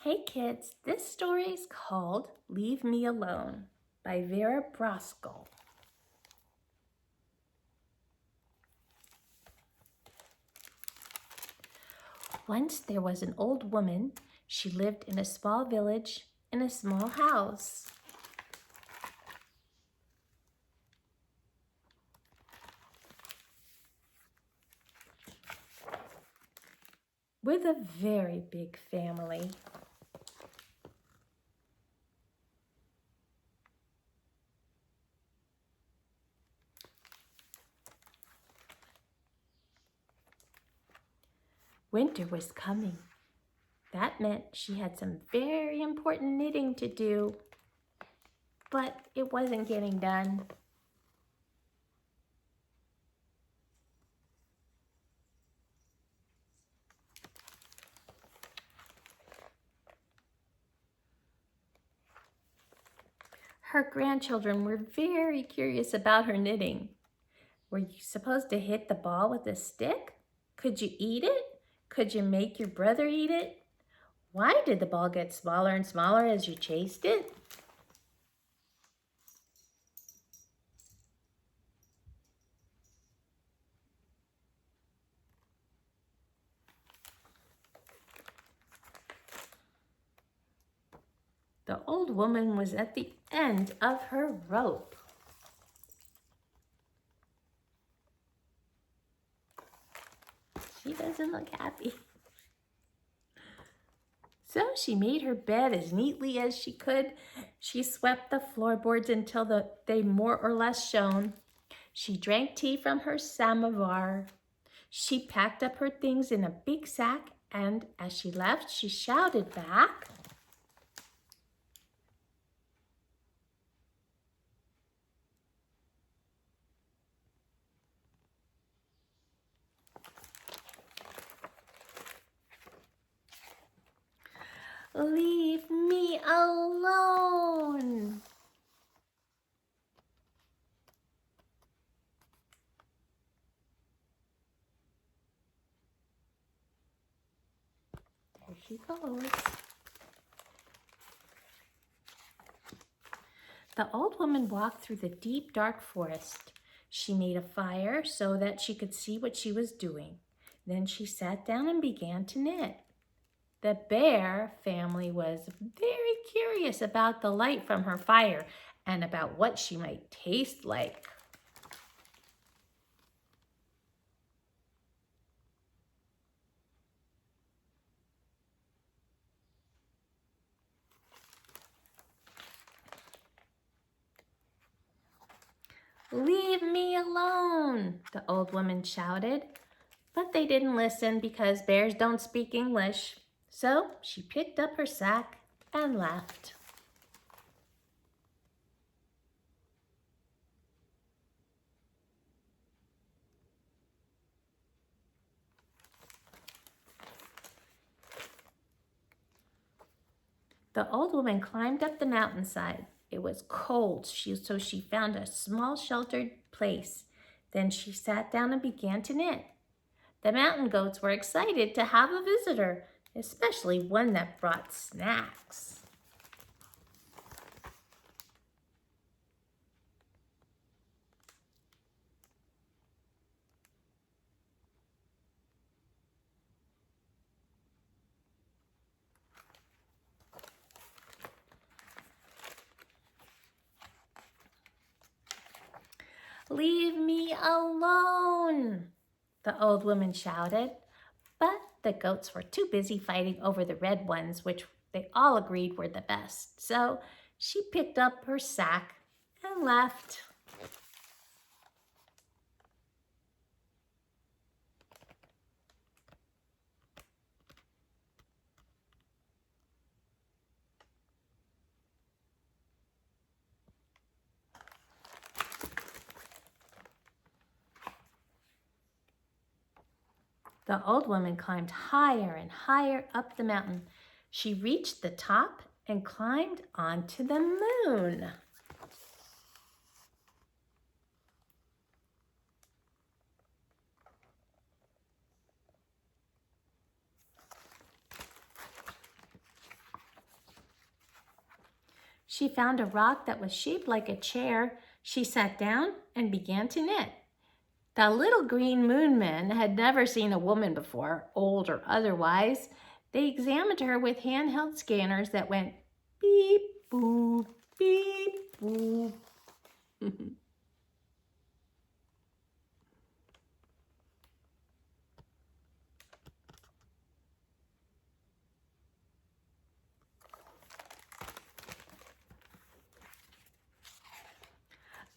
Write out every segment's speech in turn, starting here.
Hey kids, this story is called Leave Me Alone by Vera Brosgol. Once there was an old woman. She lived in a small village in a small house with a very big family. Winter was coming. That meant she had some very important knitting to do, but it wasn't getting done. Her grandchildren were very curious about her knitting. Were you supposed to hit the ball with a stick? Could you eat it? Could you make your brother eat it? Why did the ball get smaller and smaller as you chased it? The old woman was at the end of her rope. She doesn't look happy. So she made her bed as neatly as she could. She swept the floorboards until they more or less shone. She drank tea from her samovar. She packed up her things in a big sack, and as she left, she shouted back, "Leave me alone." There she goes. The old woman walked through the deep, dark forest. She made a fire so that she could see what she was doing. Then she sat down and began to knit. The bear family was very curious about the light from her fire and about what she might taste like. "Leave me alone," the old woman shouted. But they didn't listen because bears don't speak English. So she picked up her sack and left. The old woman climbed up the mountainside. It was cold, so she found a small sheltered place. Then she sat down and began to knit. The mountain goats were excited to have a visitor, especially one that brought snacks. "Leave me alone," the old woman shouted. But the goats were too busy fighting over the red ones, which they all agreed were the best. So she picked up her sack and left. The old woman climbed higher and higher up the mountain. She reached the top and climbed onto the moon. She found a rock that was shaped like a chair. She sat down and began to knit. The little green moon men had never seen a woman before, old or otherwise. They examined her with handheld scanners that went beep, boop, beep, boop.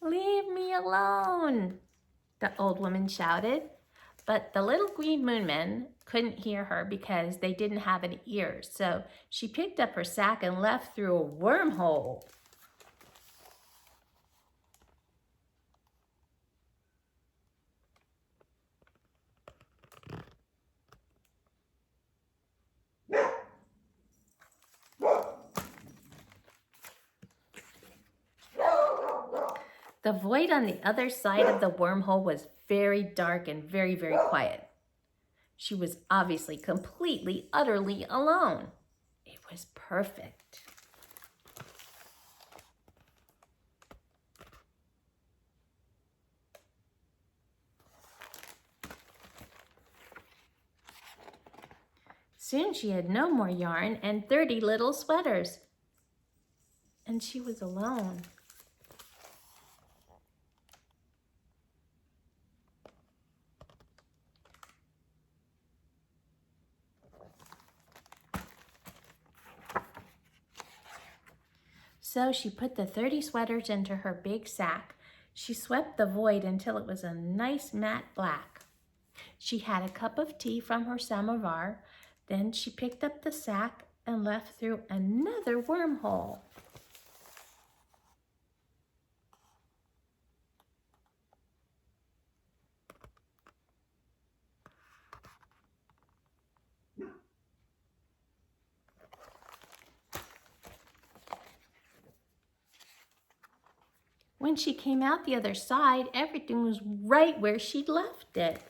Leave me alone, the old woman shouted. But the little green moon men couldn't hear her because they didn't have any ears. So she picked up her sack and left through a wormhole. The void on the other side of the wormhole was very dark and very, very quiet. She was obviously completely, utterly alone. It was perfect. Soon she had no more yarn and 30 little sweaters. And she was alone. So she put the 30 sweaters into her big sack. She swept the void until it was a nice matte black. She had a cup of tea from her samovar. Then she picked up the sack and left through another wormhole. When she came out the other side, everything was right where she'd left it.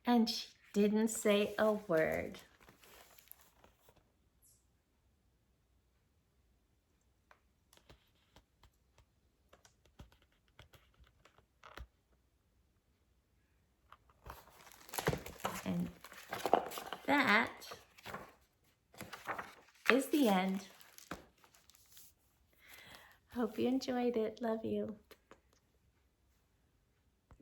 And she didn't say a word. And that is the end. Hope you enjoyed it. Love you.